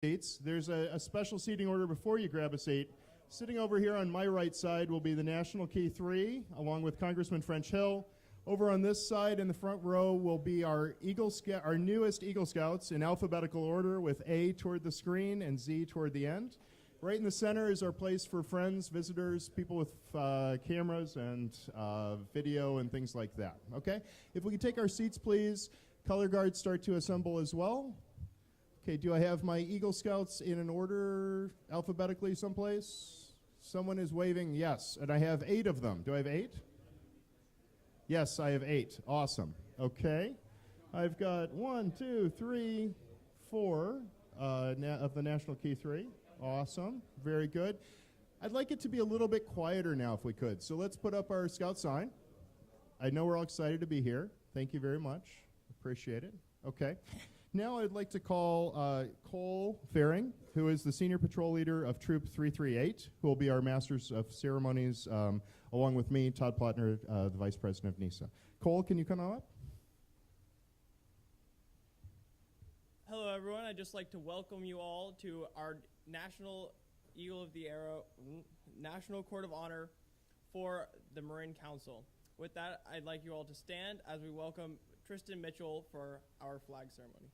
seats. There's a special seating order before you grab a seat. Sitting over here on my right side will be the National Key 3, along with Congressman French Hill. Over on this side in the front row will be our newest Eagle Scouts in alphabetical order, with A toward the screen and Z toward the end. Right in the center is our place for friends, visitors, people with cameras and video and things like that. Okay? If we could take our seats, please. Color guards start to assemble as well. Okay, do I have my Eagle Scouts in an order alphabetically someplace? Someone is waving yes, and I have 8 of them. Do I have 8? Yes, I have 8. Awesome. Okay. I've got 1, 2, 3, 4 of the National Key 3. Awesome. Very good. I'd like it to be a little bit quieter now if we could. So let's put up our Scout sign. I know we're all excited to be here. Thank you very much. Appreciate it. Okay. Now I'd like to call Cole Faring, who is the Senior Patrol Leader of Troop 338, who will be our Masters of Ceremonies, along with me, Todd Plattner, the Vice President of NESA. Cole, can you come on up? Hello, everyone. I'd just like to welcome you all to our National Eagle of the Arrow National Court of Honor for the Marin Council. With that, I'd like you all to stand as we welcome Tristan Mitchell for our flag ceremony.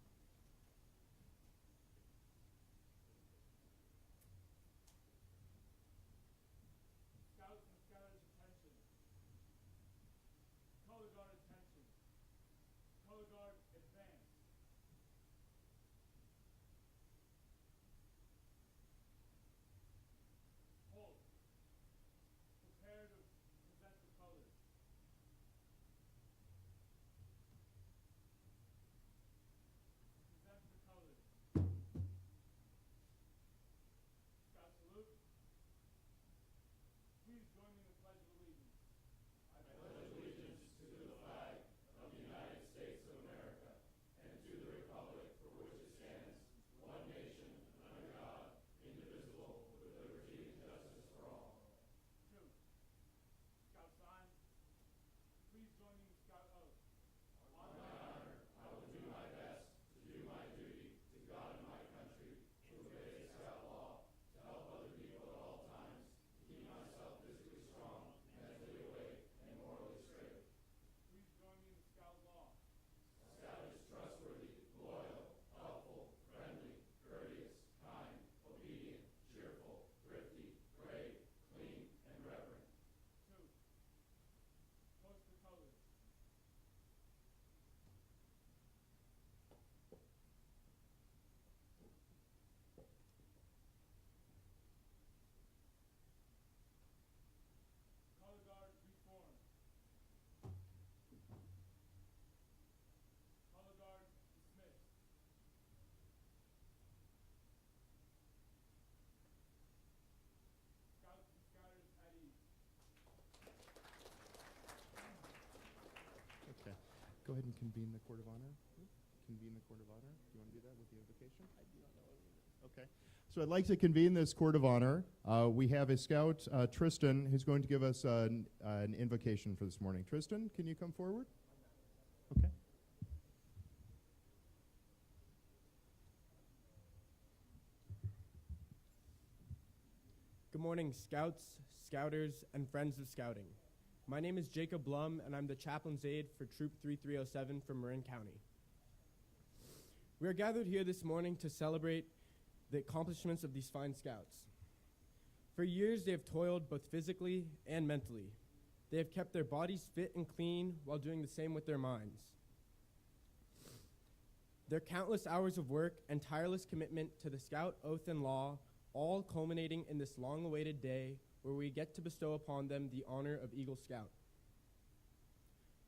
Scouts and Scouters, attention. Color guard, attention. Color guard, advance. Hold. Prepare to present the colors. Present the colors. Scout salute. Please join me in the Pledge of Allegiance. I pledge allegiance to the flag of the United States of America and to the republic for which it stands, one nation, under God, indivisible, with liberty and justice for all. 2. Scout sign. Please join me in the Scout oath. On my honor, I will do my best to do my duty to God and my country, to obey the Scout law, to help other people at all times, to keep myself physically strong, mentally awake, and morally straight. Please join me in the Scout law. A Scout is trustworthy, loyal, helpful, friendly, courteous, kind, obedient, cheerful, thrifty, brave, clean, and reverent. 2. Post the colors. Color guard reform. Color guard dismissed. Scouts and Scouters at ease. Okay. Go ahead and convene the Court of Honor. Convene the Court of Honor. Do you want to do that with the invocation? I do not know what it is. Okay. So I'd like to convene this Court of Honor. We have a Scout, Tristan, who's going to give us an invocation for this morning. Tristan, can you come forward? Okay. Good morning, Scouts, Scouters, and friends of Scouting. My name is Jacob Blum, and I'm the Chaplain's Aide for Troop 3307 from Marin County. We are gathered here this morning to celebrate the accomplishments of these fine Scouts. For years, they have toiled both physically and mentally. They have kept their bodies fit and clean while doing the same with their minds. Their countless hours of work and tireless commitment to the Scout oath and law, all culminating in this long-awaited day where we get to bestow upon them the honor of Eagle Scout.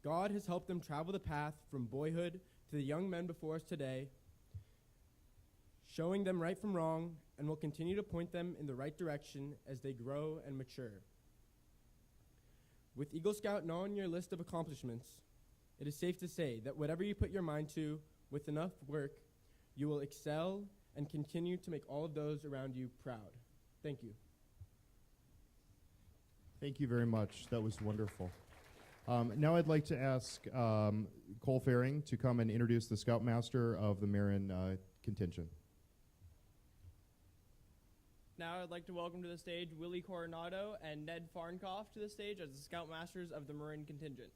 God has helped them travel the path from boyhood to the young men before us today, showing them right from wrong, and will continue to point them in the right direction as they grow and mature. With Eagle Scout now on your list of accomplishments, it is safe to say that whatever you put your mind to, with enough work, you will excel and continue to make all of those around you proud. Thank you. Thank you very much. That was wonderful. Now I'd like to ask Cole Faring to come and introduce the Scoutmaster of the Marin contingent. Now I'd like to welcome to the stage Willie Coronado and Ned Farnkopff to the stage as the Scoutmasters of the Marin Contingent.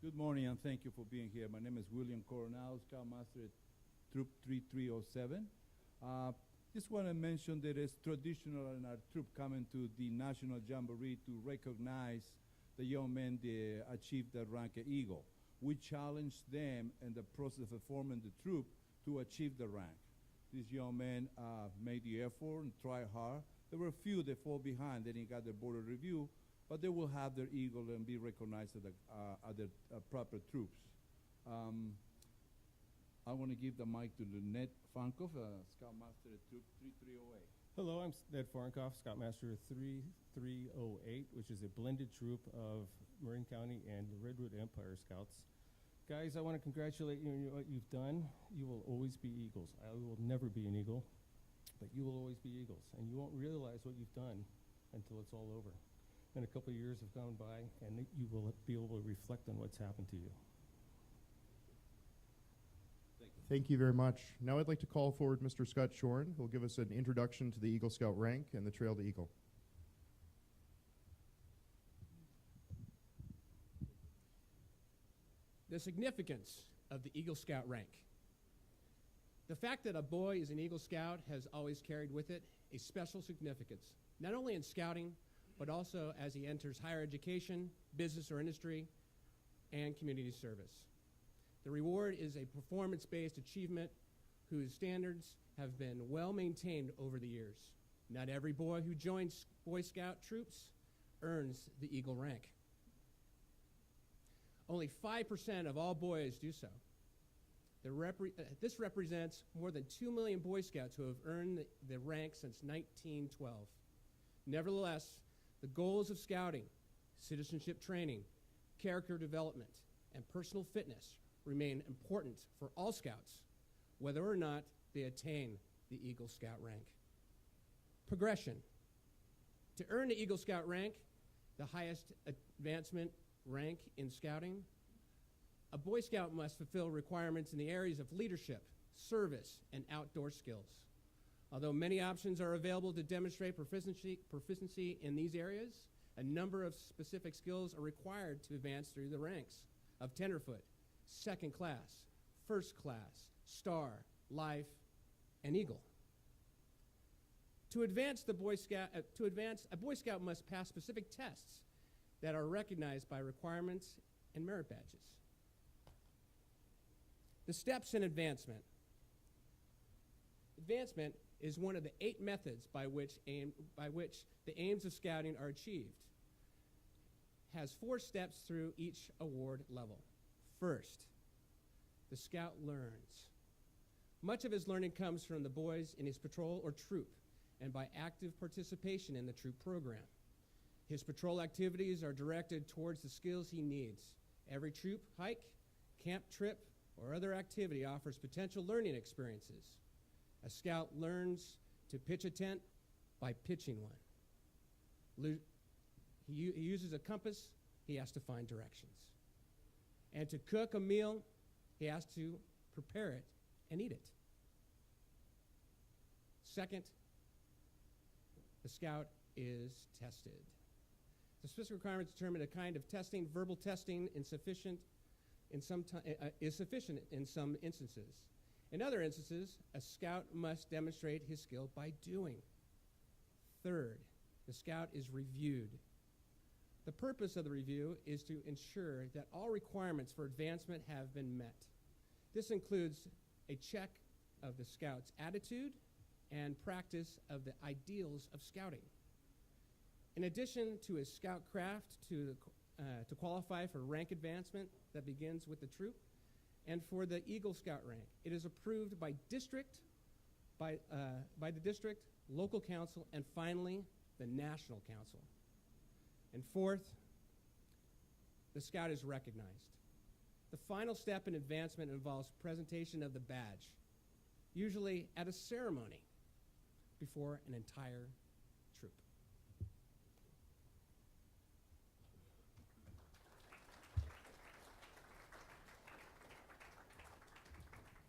Good morning and thank you for being here. My name is William Coronado, Scoutmaster at Troop 3307. Just want to mention that it's traditional in our troop coming to the National Jamboree to recognize the young men that achieved the rank of Eagle. We challenge them in the process of forming the troop to achieve the rank. These young men made the effort and tried hard. There were a few that fall behind. They didn't get their board of review, but they will have their Eagle and be recognized at the proper troops. I want to give the mic to Ned Farnkopff, Scoutmaster at Troop 3308. Hello, I'm Ned Farnkopff, Scoutmaster 3308, which is a blended troop of Marin County and the Redwood Empire Scouts. Guys, I want to congratulate you on what you've done. You will always be Eagles. I will never be an Eagle, but you will always be Eagles. And you won't realize what you've done until it's all over. And a couple of years have gone by, and you will be able to reflect on what's happened to you. Thank you very much. Now I'd like to call forward Mr. Scott Shorn, who will give us an introduction to the Eagle Scout rank and the Trail to Eagle. The significance of the Eagle Scout rank. The fact that a boy is an Eagle Scout has always carried with it a special significance, not only in scouting, but also as he enters higher education, business or industry, and community service. The reward is a performance-based achievement whose standards have been well maintained over the years. Not every boy who joins Boy Scout troops earns the Eagle rank. Only 5% of all boys do so. This represents more than 2 million Boy Scouts who have earned the rank since 1912. Nevertheless, the goals of scouting, citizenship training, character development, and personal fitness remain important for all Scouts, whether or not they attain the Eagle Scout rank. Progression. To earn the Eagle Scout rank, the highest advancement rank in scouting, a Boy Scout must fulfill requirements in the areas of leadership, service, and outdoor skills. Although many options are available to demonstrate proficiency in these areas, a number of specific skills are required to advance through the ranks of tenderfoot, second class, first class, star, life, and eagle. To advance, a Boy Scout must pass specific tests that are recognized by requirements and merit badges. The steps in advancement. Advancement is one of the 8 methods by which the aims of scouting are achieved. Has 4 steps through each award level. First, the scout learns. Much of his learning comes from the boys in his patrol or troop and by active participation in the troop program. His patrol activities are directed towards the skills he needs. Every troop hike, camp trip, or other activity offers potential learning experiences. A scout learns to pitch a tent by pitching one. He uses a compass, he has to find directions. And to cook a meal, he has to prepare it and eat it. Second, the scout is tested. The specific requirements determine a kind of testing. Verbal testing is sufficient in some instances. In other instances, a scout must demonstrate his skill by doing. Third, the scout is reviewed. The purpose of the review is to ensure that all requirements for advancement have been met. This includes a check of the scout's attitude and practice of the ideals of scouting. In addition to his scout craft to qualify for rank advancement that begins with the troop, and for the Eagle Scout rank, it is approved by the district, local council, and finally, the national council. And fourth, the scout is recognized. The final step in advancement involves presentation of the badge, usually at a ceremony before an entire troop.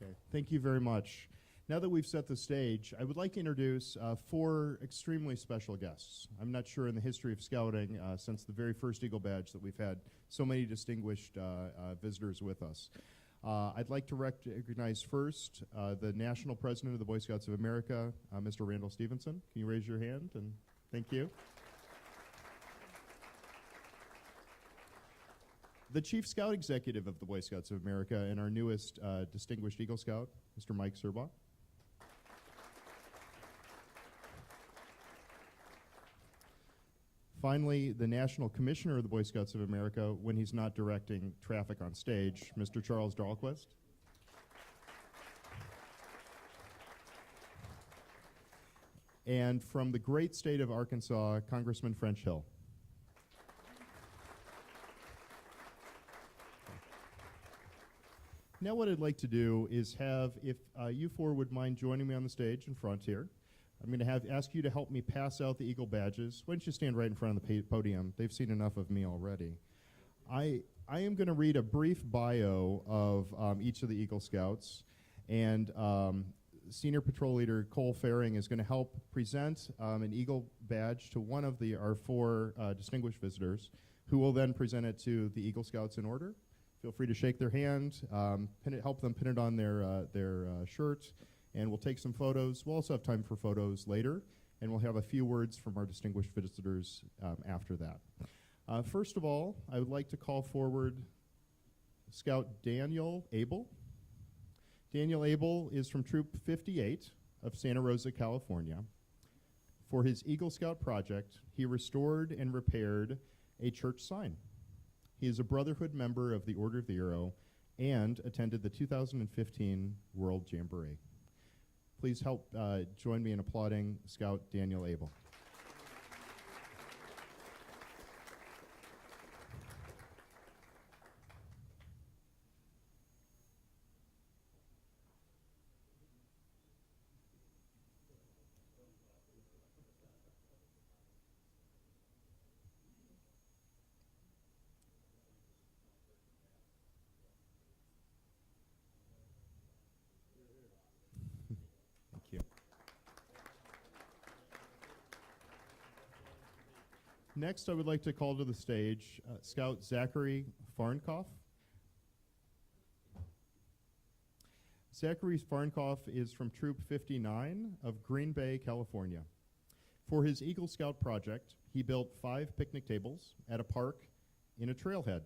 Okay, thank you very much. Now that we've set the stage, I would like to introduce 4 extremely special guests. I'm not sure in the history of Scouting, since the very first Eagle Badge, that we've had so many distinguished visitors with us. I'd like to recognize first the National President of the Boy Scouts of America, Mr. Randall Stevenson. Can you raise your hand? And thank you. The Chief Scout Executive of the Boy Scouts of America and our newest distinguished Eagle Scout, Mr. Mike Serbaugh. Finally, the National Commissioner of the Boy Scouts of America, when he's not directing traffic on stage, Mr. Charles Dahlquist. And from the great state of Arkansas, Congressman French Hill. Now what I'd like to do is have, if you 4 would mind joining me on the stage in front here, I'm going to ask you to help me pass out the Eagle badges. Why don't you stand right in front of the podium? They've seen enough of me already. I am going to read a brief bio of each of the Eagle Scouts, and Senior Patrol Leader Cole Faring is going to help present an Eagle badge to one of our 4 distinguished visitors, who will then present it to the Eagle Scouts in order. Feel free to shake their hand, help them pin it on their shirt, and we'll take some photos. We'll also have time for photos later, and we'll have a few words from our distinguished visitors after that. First of all, I would like to call forward Scout Daniel Abel. Daniel Abel is from Troop 58 of Santa Rosa, California. For his Eagle Scout project, he restored and repaired a church sign. He is a Brotherhood member of the Order of the Arrow and attended the 2015 World Jamboree. Please help join me in applauding Scout Daniel Abel. Next, I would like to call to the stage Scout Zachary Farnkopff. Zachary Farnkopff is from Troop 59 of Green Bay, California. For his Eagle Scout project, he built 5 picnic tables at a park in a trailhead.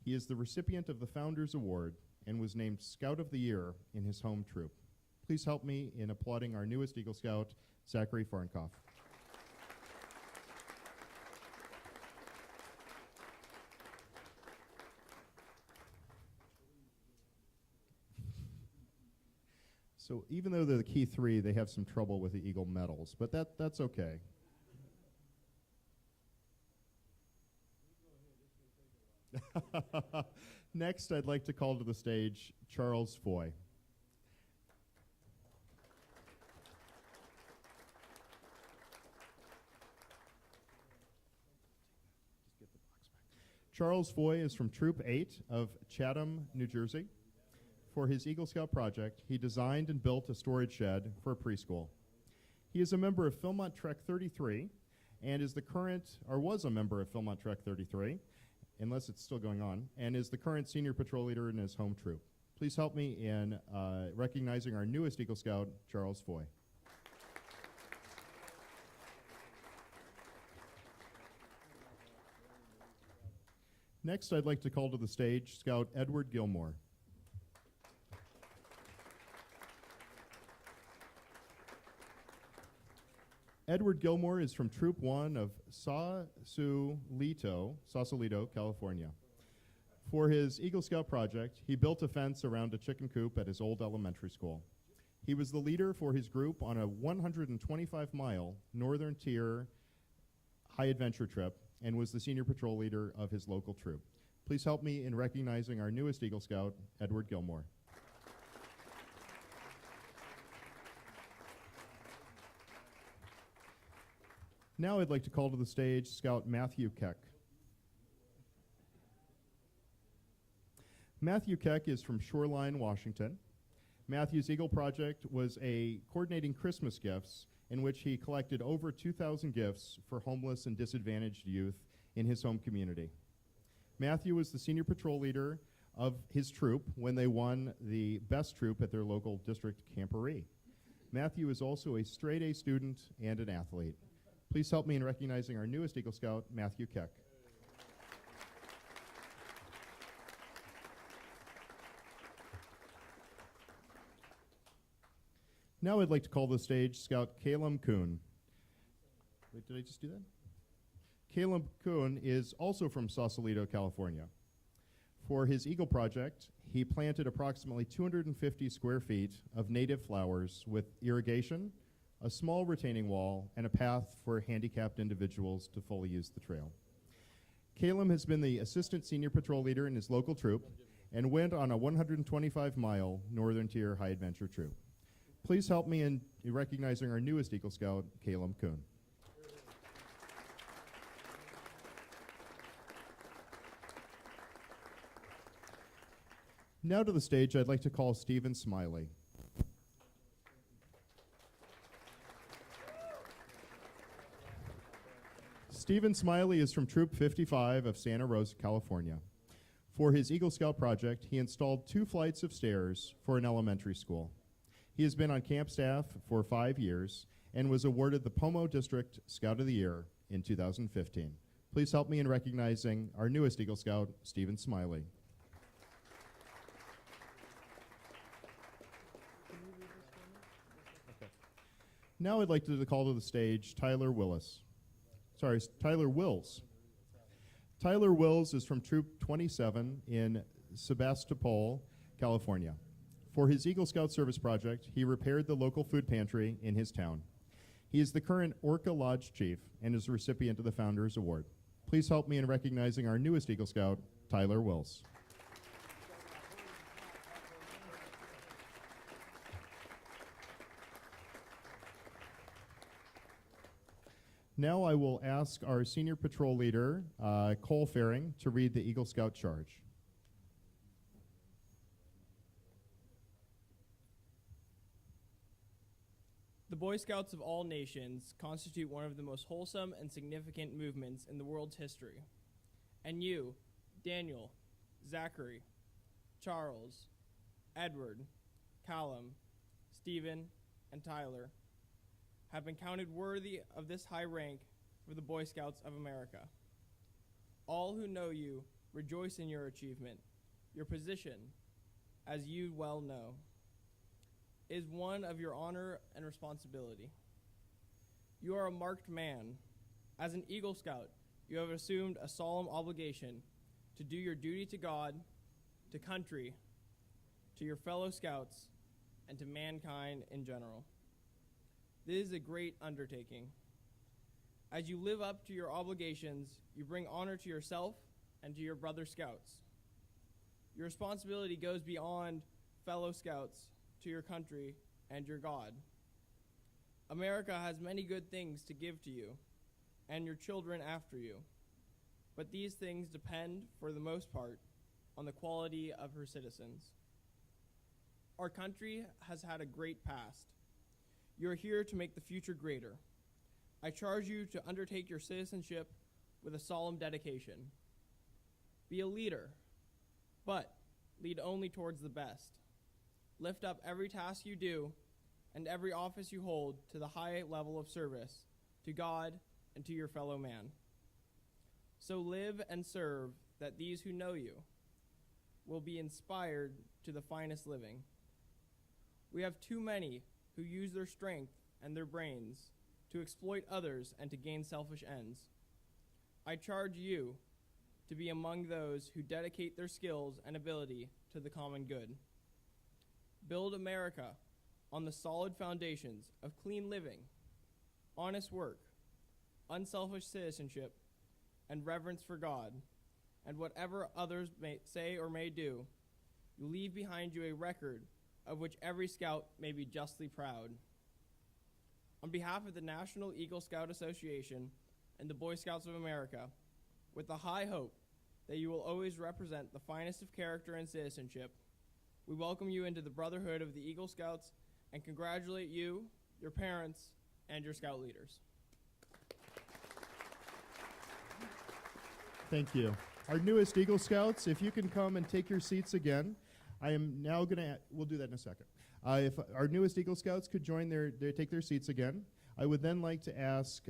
He is the recipient of the Founders Award and was named Scout of the Year in his home troop. Please help me in applauding our newest Eagle Scout, Zachary Farnkopff. So even though they're the key 3, they have some trouble with the Eagle medals, but that's okay. Next, I'd like to call to the stage Charles Foy. Charles Foy is from Troop 8 of Chatham, New Jersey. For his Eagle Scout project, he designed and built a storage shed for a preschool. He is a member of Philmont Trek 33 and was a member of Philmont Trek 33, unless it's still going on, and is the current senior patrol leader in his home troop. Please help me in recognizing our newest Eagle Scout, Charles Foy. Next, I'd like to call to the stage Scout Edward Gilmore. Edward Gilmore is from Troop 1 of Sausalito, California. For his Eagle Scout project, he built a fence around a chicken coop at his old elementary school. He was the leader for his group on a 125-mile Northern Tier high adventure trip and was the senior patrol leader of his local troop. Please help me in recognizing our newest Eagle Scout, Edward Gilmore. Now I'd like to call to the stage Scout Matthew Keck. Matthew Keck is from Shoreline, Washington. Matthew's Eagle Project was a coordinating Christmas gifts in which he collected over 2,000 gifts for homeless and disadvantaged youth in his home community. Matthew was the senior patrol leader of his troop when they won the best troop at their local district Jamboree. Matthew is also a straight-A student and an athlete. Please help me in recognizing our newest Eagle Scout, Matthew Keck. Now I'd like to call to the stage Scout Caleb Kuhn. Wait, did I just do that? Caleb Kuhn is also from Sausalito, California. For his Eagle Project, he planted approximately 250 square feet of native flowers with irrigation, a small retaining wall, and a path for handicapped individuals to fully use the trail. Caleb has been the assistant senior patrol leader in his local troop and went on a 125-mile Northern Tier high adventure troop. Please help me in recognizing our newest Eagle Scout, Caleb Kuhn. Now to the stage, I'd like to call Stephen Smilie. Stephen Smilie is from Troop 55 of Santa Rosa, California. For his Eagle Scout project, he installed 2 flights of stairs for an elementary school. He has been on camp staff for 5 years and was awarded the Pomo District Scout of the Year in 2015. Please help me in recognizing our newest Eagle Scout, Stephen Smilie. Now I'd like to call to the stage Tyler Wills. Tyler Wills is from Troop 27 in Sebastopol, California. For his Eagle Scout service project, he repaired the local food pantry in his town. He is the current Orca Lodge Chief and is the recipient of the Founders Award. Please help me in recognizing our newest Eagle Scout, Tyler Wills. Now I will ask our senior patrol leader, Cole Faring, to read the Eagle Scout charge. The Boy Scouts of all nations constitute one of the most wholesome and significant movements in the world's history. And you, Daniel, Zachary, Charles, Edward, Callum, Stephen, and Tyler have been counted worthy of this high rank for the Boy Scouts of America. All who know you rejoice in your achievement. Your position, as you well know, is one of your honor and responsibility. You are a marked man. As an Eagle Scout, you have assumed a solemn obligation to do your duty to God, to country, to your fellow scouts, and to mankind in general. This is a great undertaking. As you live up to your obligations, you bring honor to yourself and to your brother scouts. Your responsibility goes beyond fellow scouts to your country and your God. America has many good things to give to you and your children after you, but these things depend, for the most part, on the quality of her citizens. Our country has had a great past. You are here to make the future greater. I charge you to undertake your citizenship with a solemn dedication. Be a leader, but lead only towards the best. Lift up every task you do and every office you hold to the high level of service to God and to your fellow man. So live and serve that these who know you will be inspired to the finest living. We have too many who use their strength and their brains to exploit others and to gain selfish ends. I charge you to be among those who dedicate their skills and ability to the common good. Build America on the solid foundations of clean living, honest work, unselfish citizenship, and reverence for God, and whatever others may say or may do, you leave behind you a record of which every scout may be justly proud. On behalf of the National Eagle Scout Association and the Boy Scouts of America, with the high hope that you will always represent the finest of character and citizenship, we welcome you into the Brotherhood of the Eagle Scouts and congratulate you, your parents, and your scout leaders. Thank you. Our newest Eagle Scouts, if you can come and take your seats again. I am now going to, we'll do that in a second. If our newest Eagle Scouts could join take their seats again. I would then like to ask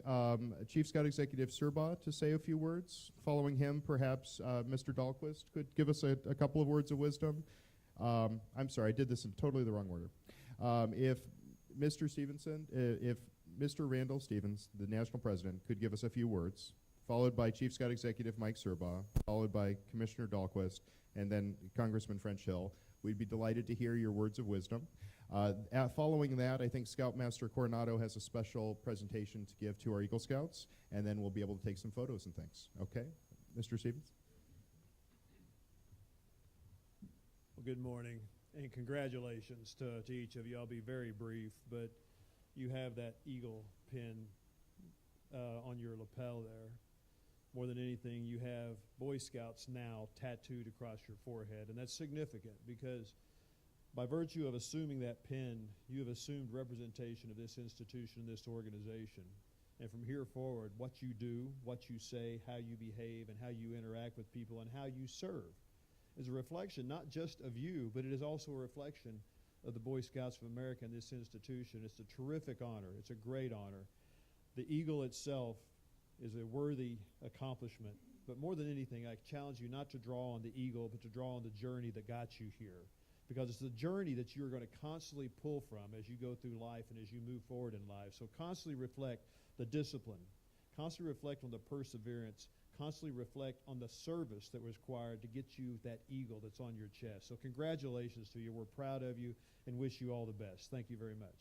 Chief Scout Executive Serbaugh to say a few words. Following him, perhaps Mr. Dahlquist could give us a couple of words of wisdom. I'm sorry, I did this in totally the wrong order. If Mr. Stevenson, if Mr. Randall Stevens, the National President, could give us a few words, followed by Chief Scout Executive Mike Serbaugh, followed by Commissioner Dahlquist, and then Congressman French Hill. We'd be delighted to hear your words of wisdom. Following that, I think Scoutmaster Coronado has a special presentation to give to our Eagle Scouts, and then we'll be able to take some photos and things. Okay? Mr. Stevens? Well, good morning, and congratulations to each of you. I'll be very brief, but you have that eagle pin on your lapel there. More than anything, you have Boy Scouts now tattooed across your forehead, and that's significant because by virtue of assuming that pin, you have assumed representation of this institution, this organization. And from here forward, what you do, what you say, how you behave, and how you interact with people, and how you serve is a reflection not just of you, but it is also a reflection of the Boy Scouts of America and this institution. It's a terrific honor. It's a great honor. The Eagle itself is a worthy accomplishment. But more than anything, I challenge you not to draw on the Eagle, but to draw on the journey that got you here. Because it's the journey that you're going to constantly pull from as you go through life and as you move forward in life. So constantly reflect the discipline, constantly reflect on the perseverance, constantly reflect on the service that was required to get you that eagle that's on your chest. So congratulations to you. We're proud of you and wish you all the best. Thank you very much.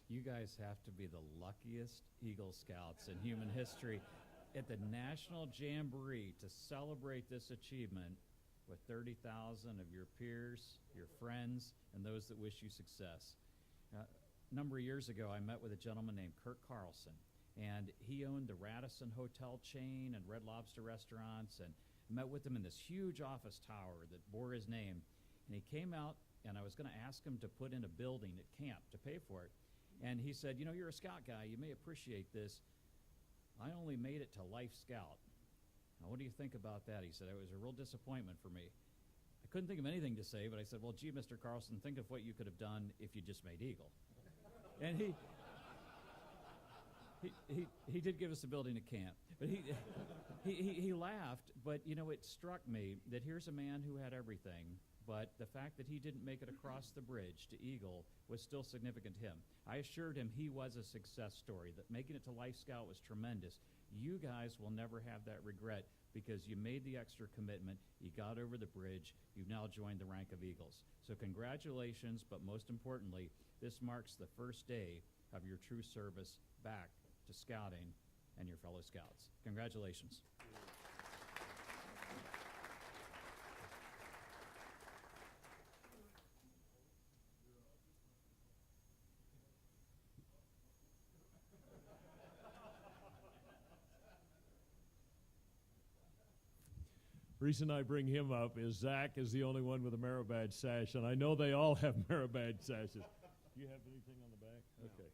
You guys have to be the luckiest Eagle Scouts in human history at the National Jamboree to celebrate this achievement with 30,000 of your peers, your friends, and those that wish you success. A number of years ago, I met with a gentleman named Kurt Carlson, and he owned the Radisson Hotel chain and Red Lobster restaurants, and I met with him in this huge office tower that bore his name. And he came out, and I was going to ask him to put in a building at camp to pay for it. And he said, you know, you're a scout guy. You may appreciate this. I only made it to Life Scout. Now, what do you think about that? He said, it was a real disappointment for me. I couldn't think of anything to say, but I said, well, gee, Mr. Carlson, think of what you could have done if you just made Eagle. And he did give us a building at camp. But he laughed, but, you know, it struck me that here's a man who had everything, but the fact that he didn't make it across the bridge to Eagle was still significant to him. I assured him he was a success story, that making it to Life Scout was tremendous. You guys will never have that regret because you made the extra commitment, you got over the bridge, you've now joined the rank of Eagles. So congratulations, but most importantly, this marks the first day of your true service back to scouting and your fellow scouts. Congratulations. The reason I bring him up is Zach is the only one with a merit badge sash, and I know they all have merit badge sashes. Do you have anything on the back? No. Okay.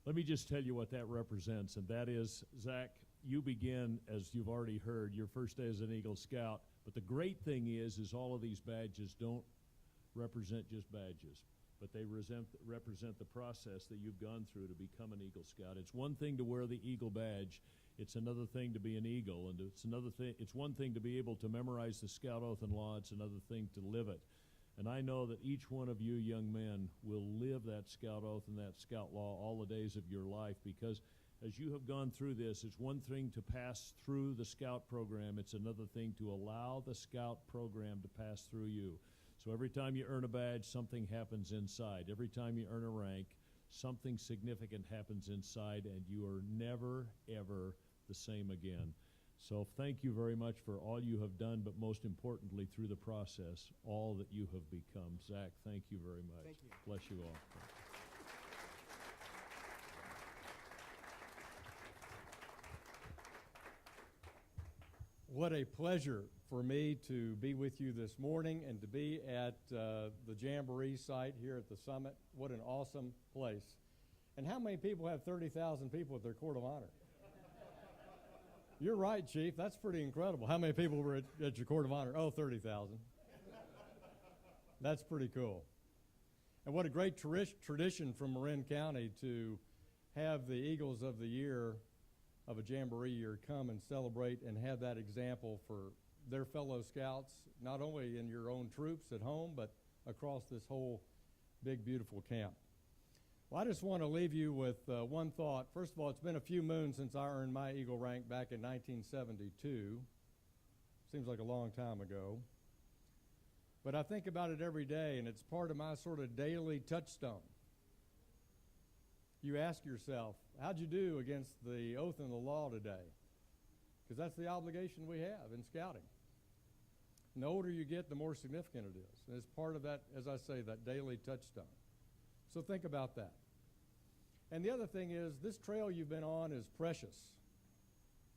Let me just tell you what that represents, and that is, Zach, you begin, as you've already heard, your first day as an Eagle Scout, but the great thing is all of these badges don't represent just badges, but they represent the process that you've gone through to become an Eagle Scout. It's one thing to wear the Eagle badge. It's another thing to be an Eagle, and it's one thing to be able to memorize the Scout Oath and Law. It's another thing to live it. And I know that each one of you young men will live that Scout Oath and that Scout Law all the days of your life, because as you have gone through this, it's one thing to pass through the Scout program. It's another thing to allow the Scout program to pass through you. So every time you earn a badge, something happens inside. Every time you earn a rank, something significant happens inside, and you are never, ever the same again. So thank you very much for all you have done, but most importantly, through the process, all that you have become. Zach, thank you very much. Thank you. Bless you all. What a pleasure for me to be with you this morning and to be at the Jamboree site here at the summit. What an awesome place. And how many people have 30,000 people at their Court of Honor? You're right, Chief. That's pretty incredible. How many people were at your Court of Honor? Oh, 30,000. That's pretty cool. And what a great tradition from Marin County to have the Eagles of the Year of a Jamboree year come and celebrate and have that example for their fellow scouts, not only in your own troops at home, but across this whole big, beautiful camp. Well, I just want to leave you with one thought. First of all, it's been a few moons since I earned my Eagle rank back in 1972. Seems like a long time ago. But I think about it every day, and it's part of my sort of daily touchstone. You ask yourself, how'd you do against the oath and the law today? Because that's the obligation we have in scouting. And the older you get, the more significant it is. And it's part of that, as I say, that daily touchstone. So think about that. And the other thing is, this trail you've been on is precious.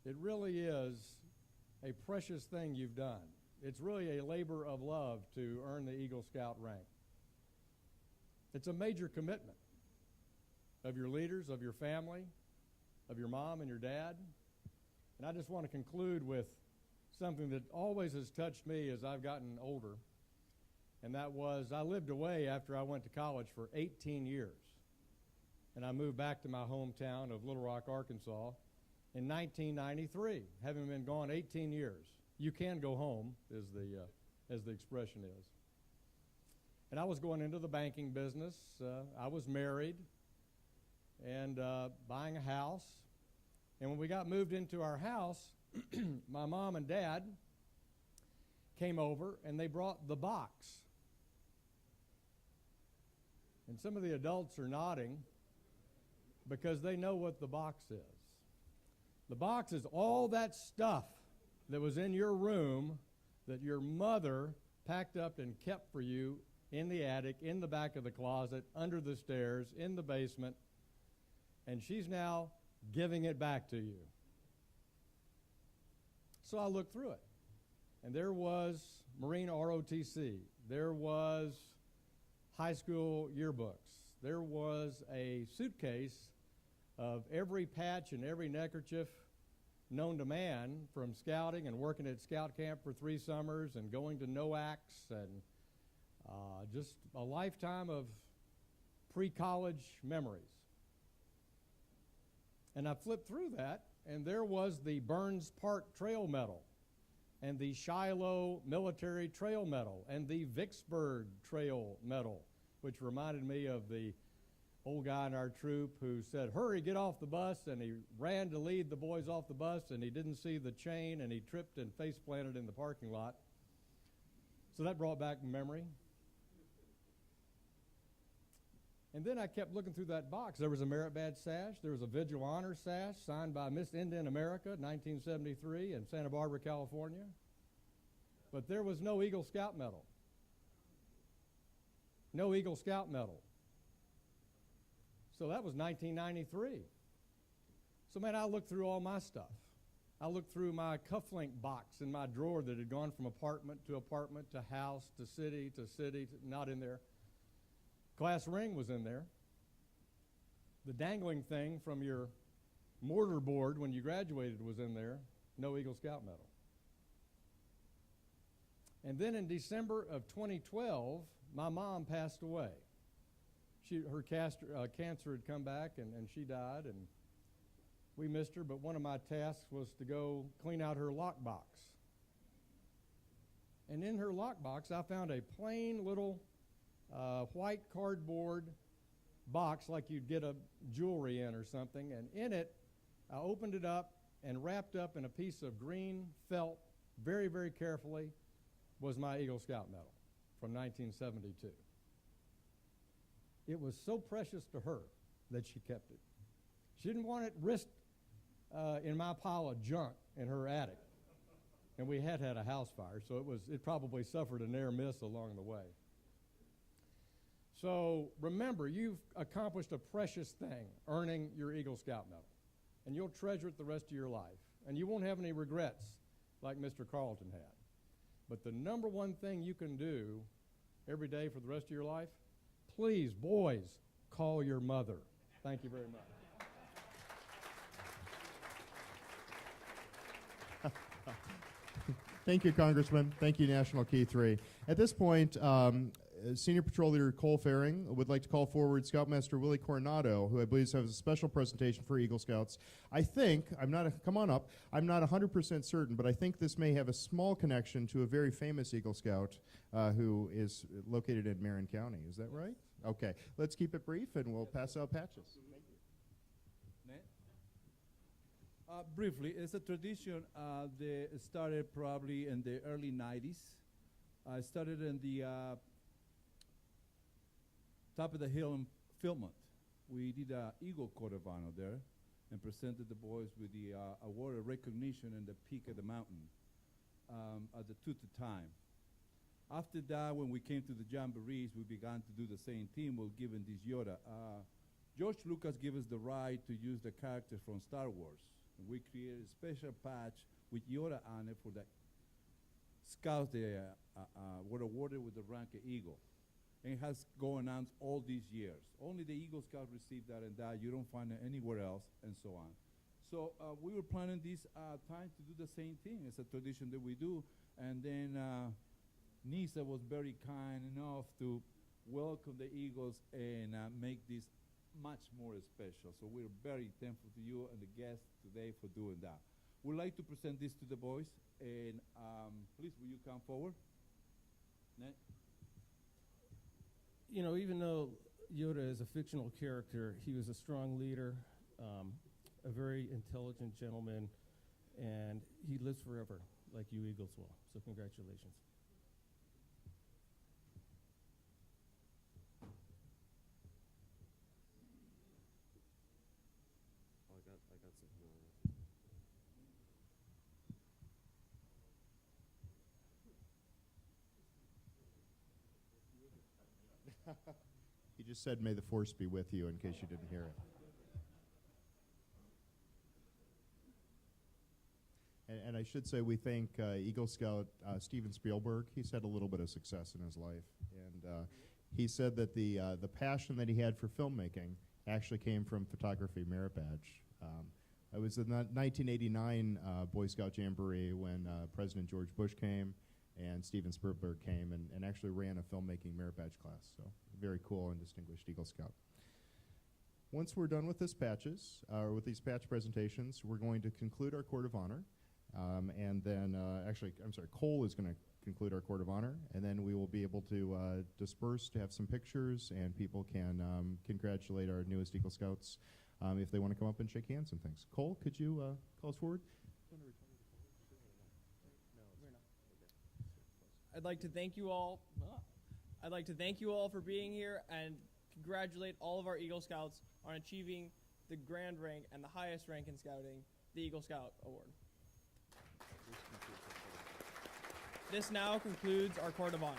It really is a precious thing you've done. It's really a labor of love to earn the Eagle Scout rank. It's a major commitment of your leaders, of your family, of your mom and your dad. And I just want to conclude with something that always has touched me as I've gotten older. And that was, I lived away after I went to college for 18 years. And I moved back to my hometown of Little Rock, Arkansas in 1993, having been gone 18 years. You can go home, as the expression is. And I was going into the banking business. I was married and buying a house. And when we got moved into our house, my mom and dad came over and they brought the box. And some of the adults are nodding because they know what the box is. The box is all that stuff that was in your room that your mother packed up and kept for you in the attic, in the back of the closet, under the stairs, in the basement, and she's now giving it back to you. So I looked through it, and there was Marine ROTC. There was high school yearbooks. There was a suitcase of every patch and every neckerchief known to man, from scouting and working at scout camp for 3 summers and going to NOACs, and just a lifetime of pre-college memories. And I flipped through that, and there was the Burns Park Trail Medal, and the Shiloh Military Trail Medal, and the Vicksburg Trail Medal, which reminded me of the old guy in our troop who said, "Hurry, get off the bus," and he ran to lead the boys off the bus, and he didn't see the chain, and he tripped and face planted in the parking lot. So that brought back memory. And then I kept looking through that box. There was a merit badge sash. There was a Vigil Honor sash signed by Miss Indian America, 1973, in Santa Barbara, California. But there was no Eagle Scout medal. No Eagle Scout medal. So that was 1993. So, man, I looked through all my stuff. I looked through my cufflink box in my drawer that had gone from apartment to house to city, not in there. Class ring was in there. The dangling thing from your mortar board when you graduated was in there. No Eagle Scout medal. And then in December of 2012, my mom passed away. Her cancer had come back, and she died, and we missed her, but one of my tasks was to go clean out her lockbox. And in her lockbox, I found a plain little white cardboard box like you'd get a jewelry in or something, and in it, I opened it up and wrapped up in a piece of green felt very, very carefully was my Eagle Scout medal from 1972. It was so precious to her that she kept it. She didn't want it risked in my pile of junk in her attic. And we had a house fire, so it probably suffered a near miss along the way. So remember, you've accomplished a precious thing, earning your Eagle Scout medal. And you'll treasure it the rest of your life. And you won't have any regrets like Mr. Carlton had. But the number one thing you can do every day for the rest of your life, please, boys, call your mother. Thank you very much. Thank you, Congressman. Thank you, National Key 3. At this point, Senior Patrol Leader Cole Faring would like to call forward Scoutmaster Willie Coronado, who I believe has a special presentation for Eagle Scouts. I think, come on up, I'm not 100% certain, but I think this may have a small connection to a very famous Eagle Scout who is located in Marin County. Is that right? Okay, let's keep it brief and we'll pass out patches. Briefly, it's a tradition that started probably in the early 90s. I started in the top of the hill in Philmont. We did an Eagle Court of Honor there and presented the boys with the award of recognition in the peak of the mountain at the Tutu time. After that, when we came to the Jamborees, we began to do the same thing. We're given this Yoda. George Lucas gave us the right to use the characters from Star Wars. And we created a special patch with Yoda on it for the scouts that were awarded with the rank of Eagle. And it has gone on all these years. Only the Eagle Scouts received that and that. You don't find it anywhere else, and so on. So we were planning this time to do the same thing. It's a tradition that we do. And then NESA was very kind enough to welcome the Eagles and make this much more special. So we're very thankful to you and the guests today for doing that. We'd like to present this to the boys. And please, will you come forward? Ned? You know, even though Yoda is a fictional character, he was a strong leader, a very intelligent gentleman, and he lives forever, like you Eagles will. So congratulations. He just said, "May the force be with you," in case you didn't hear it. And I should say we thank Eagle Scout Steven Spielberg. He's had a little bit of success in his life. And he said that the passion that he had for filmmaking actually came from photography merit badge. I was in the 1989 Boy Scout Jamboree when President George Bush came and Steven Spielberg came and actually ran a filmmaking merit badge class. So very cool and distinguished Eagle Scout. Once we're done with this patches, or with these patch presentations, we're going to conclude our Court of Honor. And then, Cole is going to conclude our Court of Honor, and then we will be able to disperse to have some pictures, and people can congratulate our newest Eagle Scouts if they want to come up and shake hands and things. Cole, could you call us forward? I'd like to thank you all. I'd like to thank you all for being here and congratulate all of our Eagle Scouts on achieving the grand rank and the highest rank in scouting, the Eagle Scout Award. This now concludes our Court of Honor.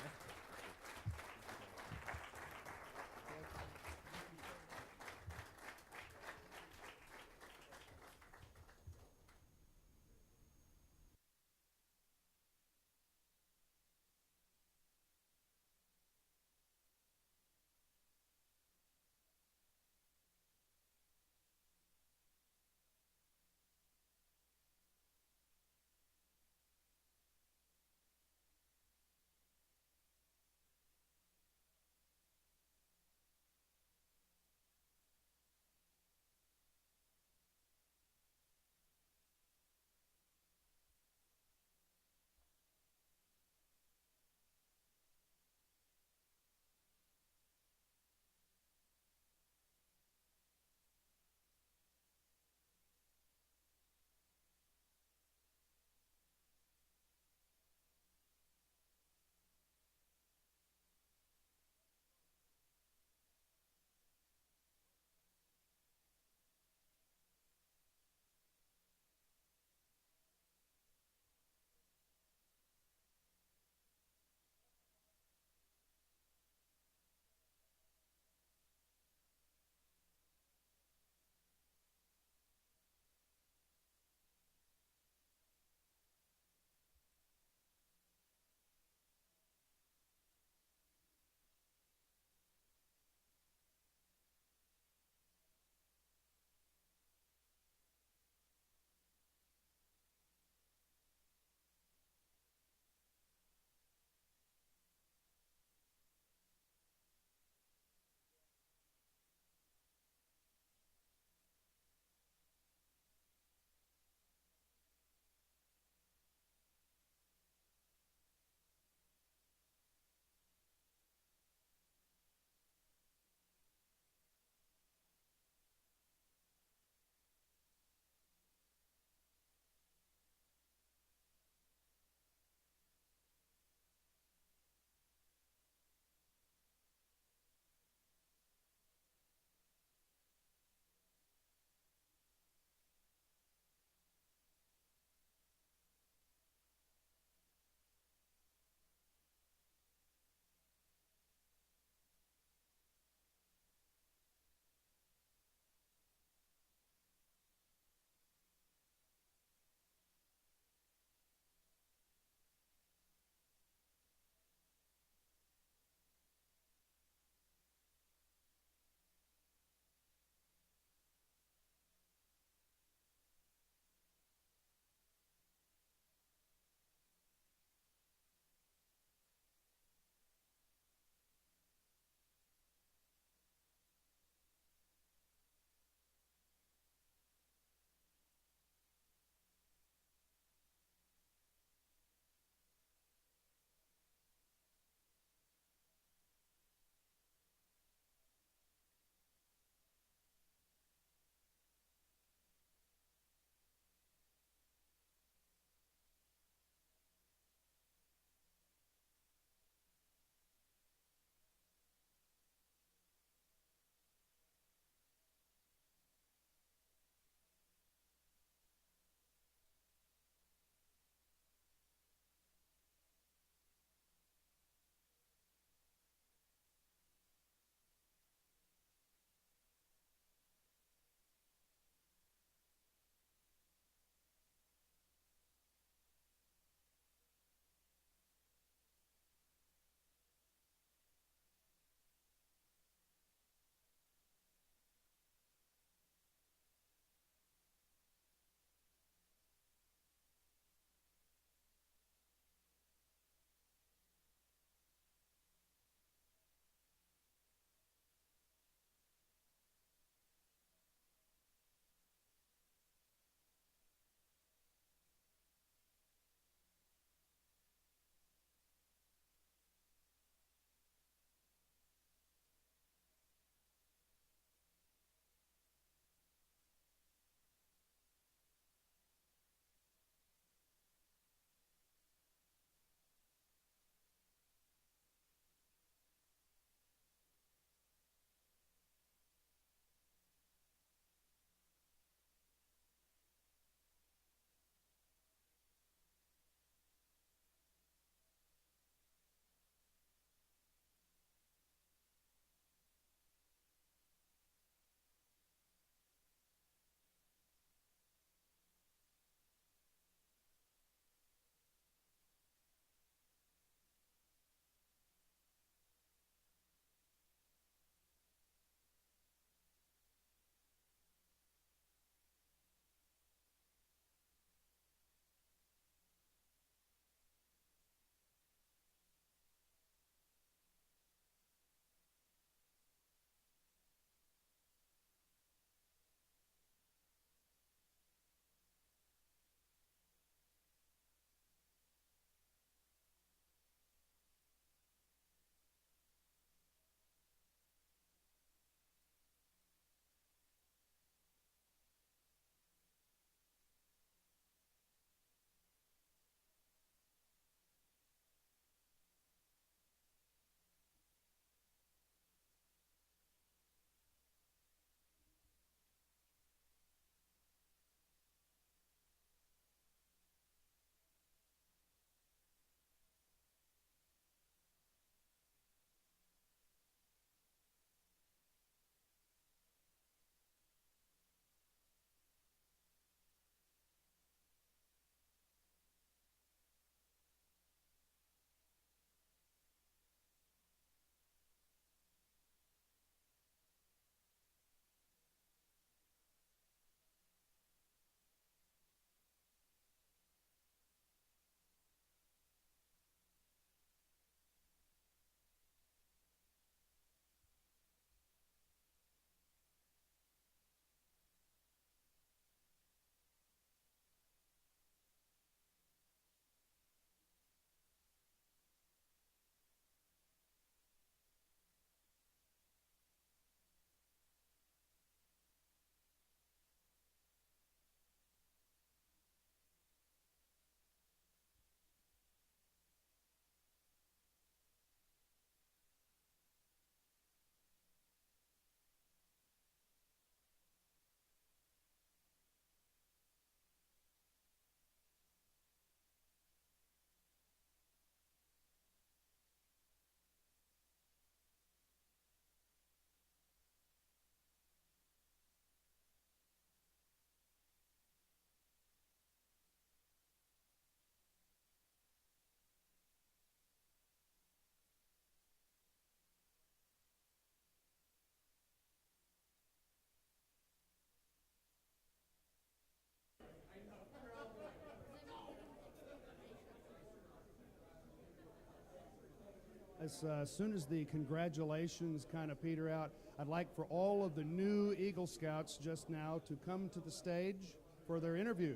As soon as the congratulations kind of peter out, I'd like for all of the new Eagle Scouts just now to come to the stage for their interview.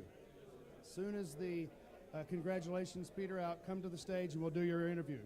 As soon as the congratulations peter out, come to the stage and we'll do your interview.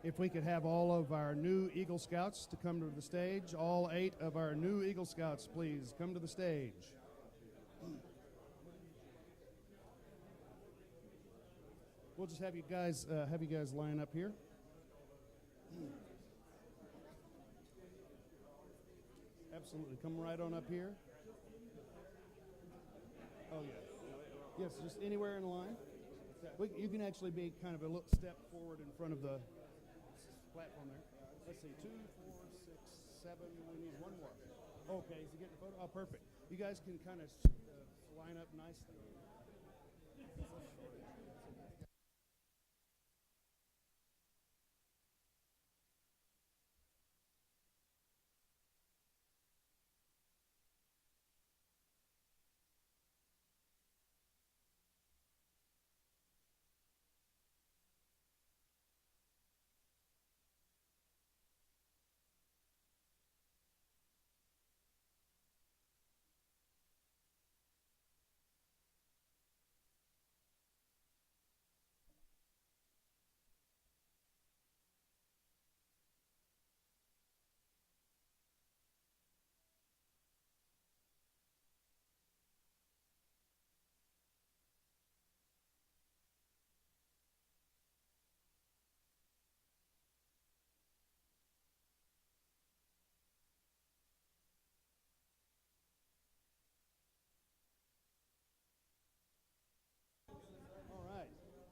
If we could have all of our new Eagle Scouts to come to the stage, all 8 of our new Eagle Scouts, please come to the stage. We'll just have you guys line up here. Absolutely, come right on up here. Oh yeah, yes, just anywhere in line. You can actually be kind of a little step forward in front of the platform there. Let's see, 2, 4, 6, 7. We need one more. Okay, is he getting a photo? Oh, perfect. You guys can kind of line up nicely.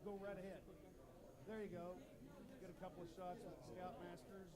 Go right ahead. There you go. Get a couple of shots with the Scoutmasters.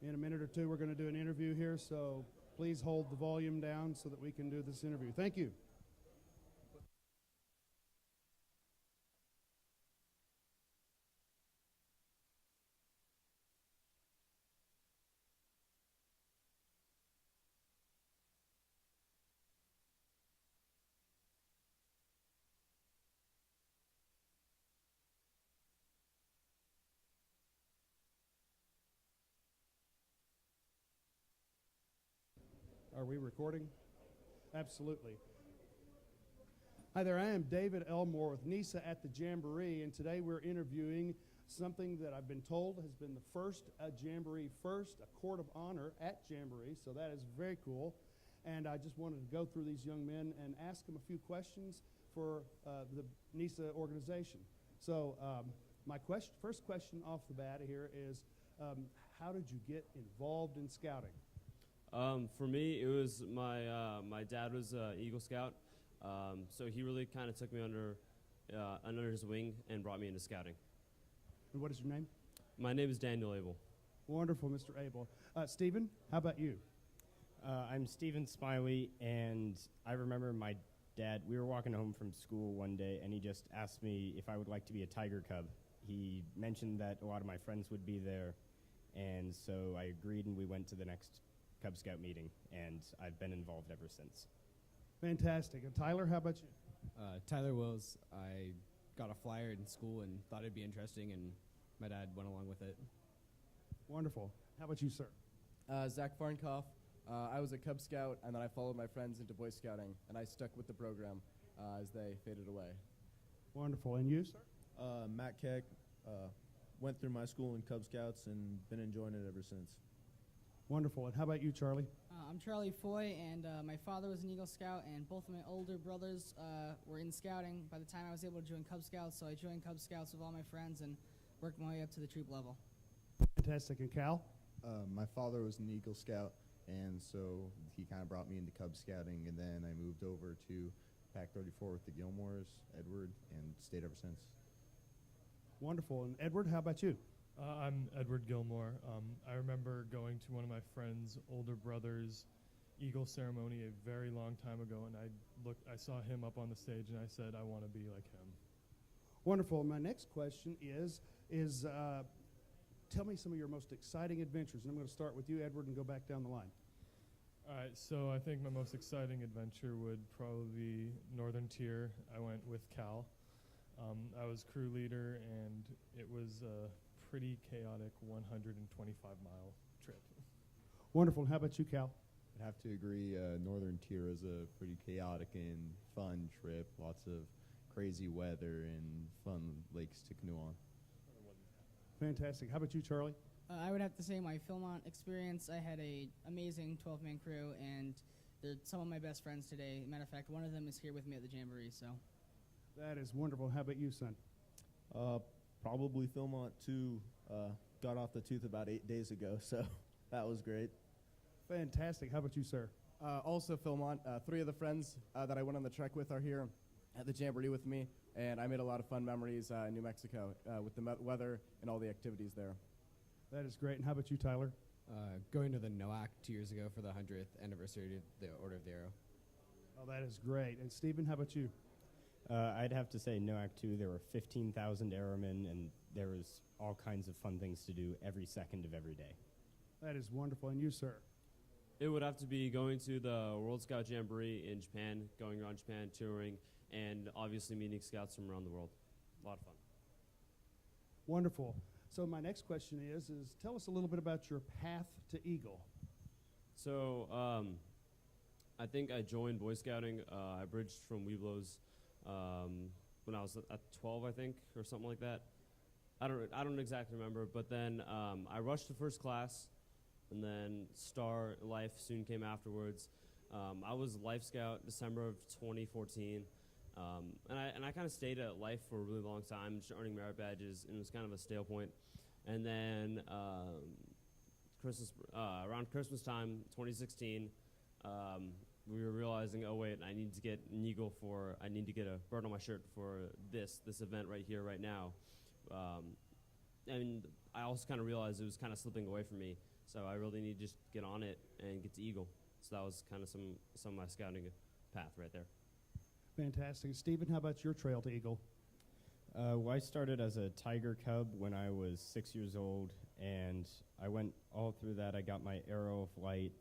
In a minute or two, we're going to do an interview here, so please hold the volume down so that we can do this interview. Thank you. Are we recording? Absolutely. Hi there, I am David Elmore with NESA at the Jamboree, and today we're interviewing something that I've been told has been the first Jamboree first, a court of honor at Jamboree, so that is very cool. And I just wanted to go through these young men and ask them a few questions for the NESA organization. So my first question off the bat here is, how did you get involved in scouting? For me, it was my dad was an Eagle Scout, so he really kind of took me under his wing and brought me into scouting. And what is your name? My name is Daniel Abel. Wonderful, Mr. Abel. Stephen, how about you? I'm Stephen Smilie, and I remember my dad, we were walking home from school one day, and he just asked me if I would like to be a tiger cub. He mentioned that a lot of my friends would be there, and so I agreed, and we went to the next Cub Scout meeting, and I've been involved ever since. Fantastic. And Tyler, how about you? Tyler Wills. I got a flyer in school and thought it'd be interesting, and my dad went along with it. Wonderful. How about you, sir? Zach Farnkopff. I was a Cub Scout, and then I followed my friends into Boy Scouting, and I stuck with the program as they faded away. Wonderful. And you, sir? Matt Keck. Went through my school in Cub Scouts and been enjoying it ever since. Wonderful. And how about you, Charlie? I'm Charlie Foy, and my father was an Eagle Scout, and both of my older brothers were in scouting by the time I was able to join Cub Scouts, so I joined Cub Scouts with all my friends and worked my way up to the troop level. Fantastic. And Cal? My father was an Eagle Scout, and so he kind of brought me into Cub Scouting, and then I moved over to Pac 34 with the Gilmores, Edward, and stayed ever since. Wonderful. And Edward, how about you? I'm Edward Gilmore. I remember going to one of my friend's older brother's Eagle ceremony a very long time ago, and I saw him up on the stage, and I said, I want to be like him. Wonderful. My next question is tell me some of your most exciting adventures. And I'm going to start with you, Edward, and go back down the line. All right, so I think my most exciting adventure would probably be Northern Tier. I went with Cal. I was crew leader, and it was a pretty chaotic 125-mile trip. Wonderful. How about you, Cal? I'd have to agree. Northern Tier is a pretty chaotic and fun trip. Lots of crazy weather and fun lakes to canoe on. Fantastic. How about you, Charlie? I would have to say my Philmont experience, I had an amazing 12-man crew, and they're some of my best friends today. Matter of fact, one of them is here with me at the Jamboree, so. That is wonderful. How about you, son? Probably Philmont too. Got off the tooth about 8 days ago, so that was great. Fantastic. How about you, sir? Also Philmont. 3 of the friends that I went on the trek with are here at the Jamboree with me, and I made a lot of fun memories in New Mexico with the weather and all the activities there. That is great. And how about you, Tyler? Going to the NOAC 2 years ago for the 100th anniversary of the Order of the Arrow. Oh, that is great. And Stephen, how about you? I'd have to say NOAC 2, there were 15,000 airmen, and there was all kinds of fun things to do every second of every day. That is wonderful. And you, sir? It would have to be going to the World Scout Jamboree in Japan, going around Japan, touring, and obviously meeting scouts from around the world. A lot of fun. Wonderful. So my next question is tell us a little bit about your path to Eagle. So I think I joined Boy Scouting. I bridged from Weeblos when I was at 12, I think, or something like that. I don't exactly remember, but then I rushed to first class, and then Star Life soon came afterwards. I was Life Scout December of 2014, and I kind of stayed at Life for a really long time, just earning merit badges, and it was kind of a stale point. And then around Christmas time, 2016, we were realizing, oh wait, I need to get an eagle I need to get a bird on my shirt for this event right here, right now. And I also kind of realized it was kind of slipping away from me, so I really need to just get on it and get to eagle. So that was kind of some of my scouting path right there. Fantastic. Stephen, how about your trail to eagle? Well, I started as a tiger cub when I was 6 years old, and I went all through that. I got my arrow of light.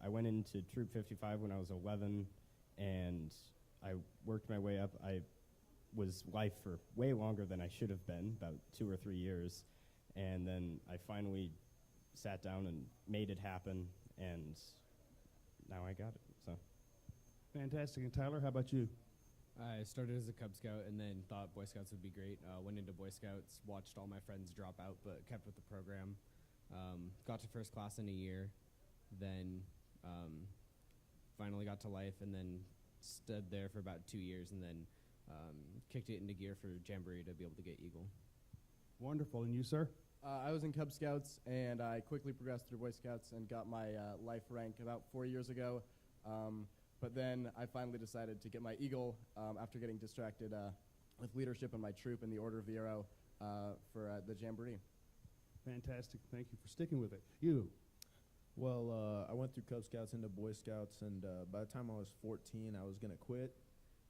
I went into Troop 55 when I was 11, and I worked my way up. I was Life for way longer than I should have been, about 2 or 3 years, and then I finally sat down and made it happen, and now I got it. So Fantastic. And Tyler, how about you? I started as a Cub Scout and then thought Boy Scouts would be great. Went into Boy Scouts, watched all my friends drop out, but kept with the program. Got to first class in a year, then finally got to life, and then stood there for about 2 years, and then kicked it into gear for Jamboree to be able to get Eagle. Wonderful. And you, sir? I was in Cub Scouts, and I quickly progressed through Boy Scouts and got my life rank about 4 years ago. But then I finally decided to get my Eagle after getting distracted with leadership in my troop in the Order of the Arrow for the Jamboree. Fantastic. Thank you for sticking with it. You? Well, I went through Cub Scouts into Boy Scouts, and by the time I was 14, I was going to quit.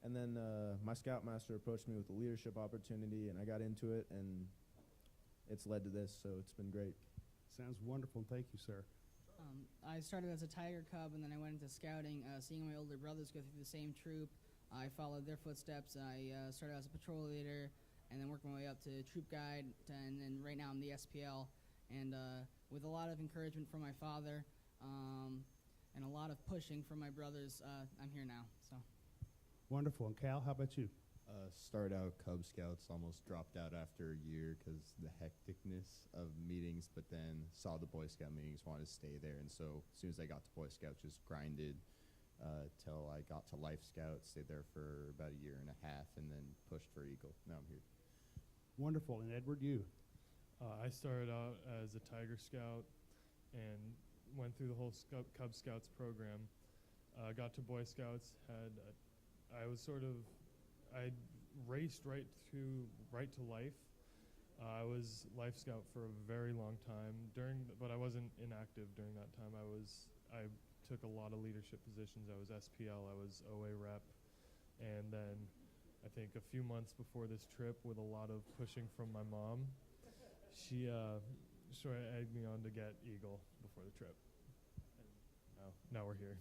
And then my Scoutmaster approached me with a leadership opportunity, and I got into it, and it's led to this, so it's been great. Sounds wonderful. Thank you, sir. I started as a Tiger Cub, and then I went into scouting, seeing my older brothers go through the same troop. I followed their footsteps. I started as a patrol leader, and then worked my way up to troop guide, and then right now I'm the SPL. And with a lot of encouragement from my father and a lot of pushing from my brothers, I'm here now. So. Wonderful. And Cal, how about you? Started out Cub Scouts, almost dropped out after a year because the hecticness of meetings, but then saw the Boy Scout meetings, wanted to stay there, and so as soon as I got to Boy Scouts, just grinded till I got to Life Scouts, stayed there for about a year and a half, and then pushed for Eagle. Now I'm here. Wonderful. And Edward, you? I started out as a Tiger Scout and went through the whole Cub Scouts program. Got to Boy Scouts, I raced right to life. I was Life Scout for a very long time, but I wasn't inactive during that time. I took a lot of leadership positions. I was SPL, I was OA rep, and then I think a few months before this trip, with a lot of pushing from my mom, she sort of egged me on to get Eagle before the trip. And now we're here.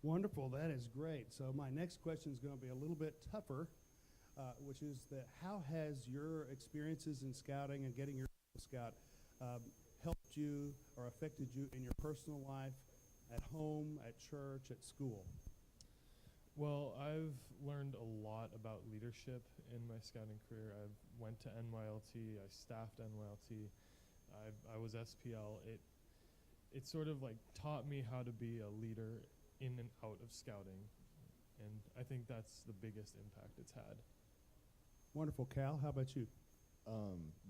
Wonderful. That is great. So my next question is going to be a little bit tougher, which is that how has your experiences in scouting and getting your Scout helped you or affected you in your personal life, at home, at church, at school? Well, I've learned a lot about leadership in my scouting career. I went to NYLT, I staffed NYLT, I was SPL. It sort of like taught me how to be a leader in and out of scouting, and I think that's the biggest impact it's had. Wonderful. Cal, how about you?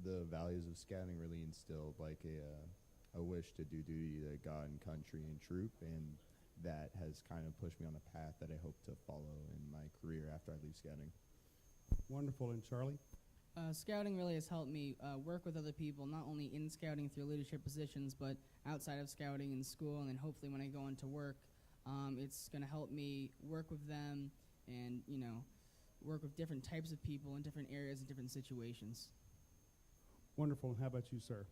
The values of scouting really instilled like a wish to do duty to God and country and troop, and that has kind of pushed me on a path that I hope to follow in my career after I leave scouting. Wonderful. And Charlie? Scouting really has helped me work with other people, not only in scouting through leadership positions, but outside of scouting in school, and then hopefully when I go into work, it's going to help me work with them and, work with different types of people in different areas and different situations. Wonderful. And how about you, sir?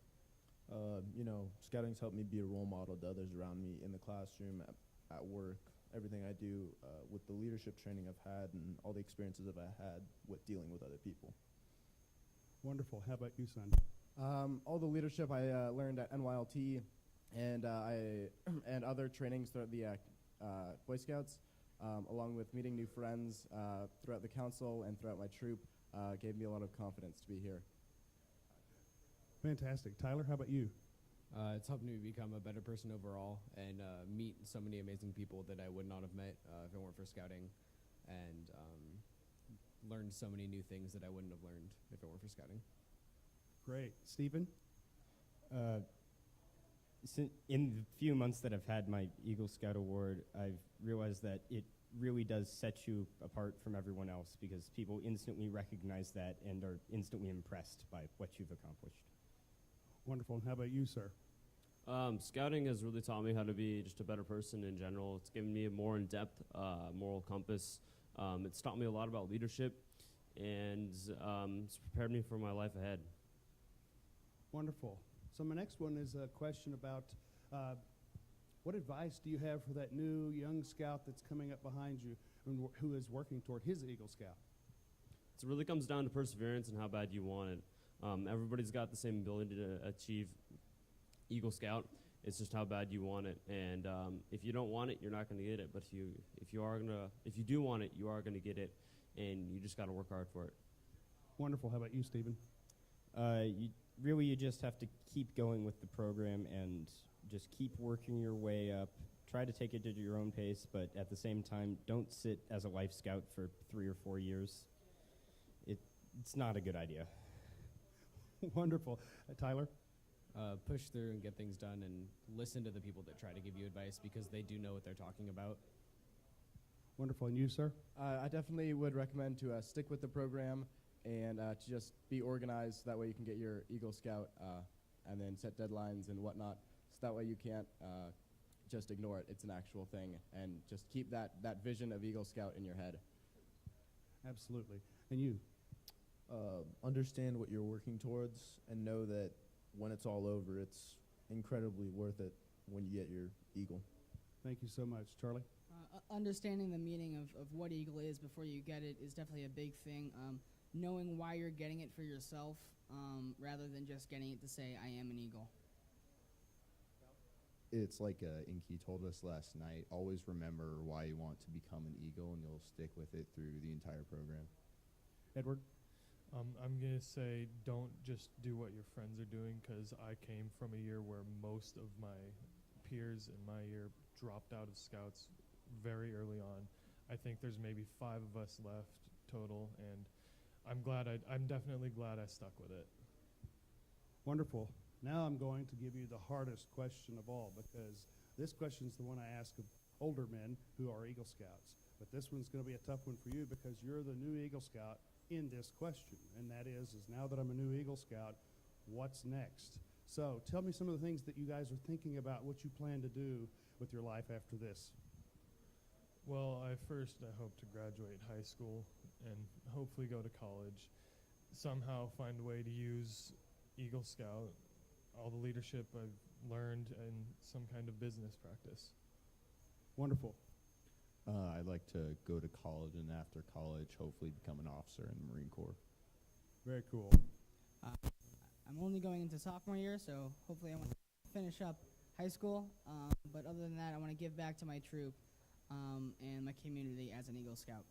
Scouting's helped me be a role model to others around me in the classroom, at work, everything I do, with the leadership training I've had and all the experiences that I've had with dealing with other people. Wonderful. How about you, son? All the leadership I learned at NYLT and and other trainings throughout the Boy Scouts, along with meeting new friends throughout the council and throughout my troop, gave me a lot of confidence to be here. Fantastic. Tyler, how about you? It's helped me become a better person overall and meet so many amazing people that I would not have met if it weren't for scouting, and learned so many new things that I wouldn't have learned if it weren't for scouting. Great. Stephen? In the few months that I've had my Eagle Scout Award, I've realized that it really does set you apart from everyone else, because people instantly recognize that and are instantly impressed by what you've accomplished. Wonderful. And how about you, sir? Scouting has really taught me how to be just a better person in general. It's given me a more in-depth moral compass. It's taught me a lot about leadership, and it's prepared me for my life ahead. Wonderful. So my next one is a question about what advice do you have for that new young scout that's coming up behind you and who is working toward his Eagle Scout? It really comes down to perseverance and how bad you want it. Everybody's got the same ability to achieve Eagle Scout, It's just how bad you want it. And if you don't want it, you're not going to get it. But if you do want it, you are going to get it, and you just got to work hard for it. Wonderful. How about you, Stephen? You just have to keep going with the program and just keep working your way up. Try to take it at your own pace, but at the same time, don't sit as a life scout for 3 or 4 years. It's not a good idea. Wonderful. Tyler? Push through and get things done, and listen to the people that try to give you advice, because they do know what they're talking about. Wonderful. And you, sir? I definitely would recommend to stick with the program and to just be organized. That way you can get your Eagle Scout and then set deadlines and whatnot. So that way you can't just ignore it. It's an actual thing. And just keep that vision of Eagle Scout in your head. Absolutely. And you? Understand what you're working towards and know that when it's all over, it's incredibly worth it when you get your Eagle. Thank you so much. Charlie? Understanding the meaning of what Eagle is before you get it is definitely a big thing. Knowing why you're getting it for yourself rather than just getting it to say, I am an Eagle. It's like Inky told us last night, always remember why you want to become an Eagle, and you'll stick with it through the entire program. Edward? I'm going to say don't just do what your friends are doing, because I came from a year where most of my peers in my year dropped out of Scouts very early on. I think there's maybe 5 of us left total, and I'm definitely glad I stuck with it. Wonderful. Now I'm going to give you the hardest question of all, because this question is the one I ask of older men who are Eagle Scouts. But this one's going to be a tough one for you, because you're the new Eagle Scout in this question, and that is now that I'm a new Eagle Scout, what's next? So tell me some of the things that you guys are thinking about, what you plan to do with your life after this. Well, I hope to graduate high school and hopefully go to college, somehow find a way to use Eagle Scout, all the leadership I've learned, in some kind of business practice. Wonderful. I'd like to go to college, and after college, hopefully become an officer in the Marine Corps. Very cool. I'm only going into sophomore year, so hopefully I want to finish up high school. But other than that, I want to give back to my troop and my community as an Eagle Scout.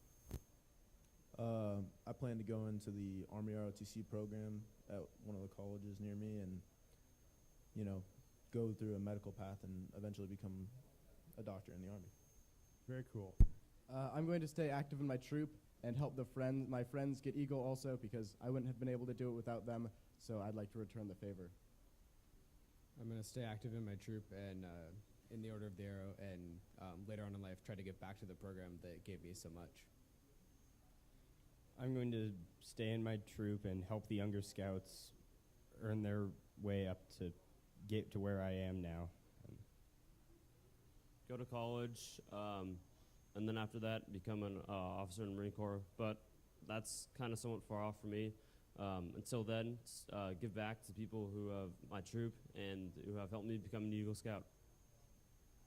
I plan to go into the Army ROTC program at one of the colleges near me and, go through a medical path and eventually become a doctor in the Army. Very cool. I'm going to stay active in my troop and help my friends get Eagle also, because I wouldn't have been able to do it without them, so I'd like to return the favor. I'm going to stay active in my troop and in the Order of the Arrow, and later on in life try to get back to the program that gave me so much. I'm going to stay in my troop and help the younger scouts earn their way up to get to where I am now. Go to college, and then after that, become an officer in the Marine Corps. But that's kind of somewhat far off for me. Until then, give back to people who have my troop and who have helped me become an Eagle Scout.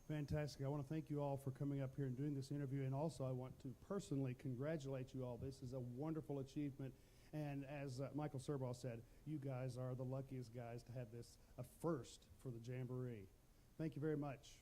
Fantastic. I want to thank you all for coming up here and doing this interview, and also I want to personally congratulate you all. This is a wonderful achievement, and as Michael Serbaugh said, you guys are the luckiest guys to have this a first for the Jamboree. Thank you very much.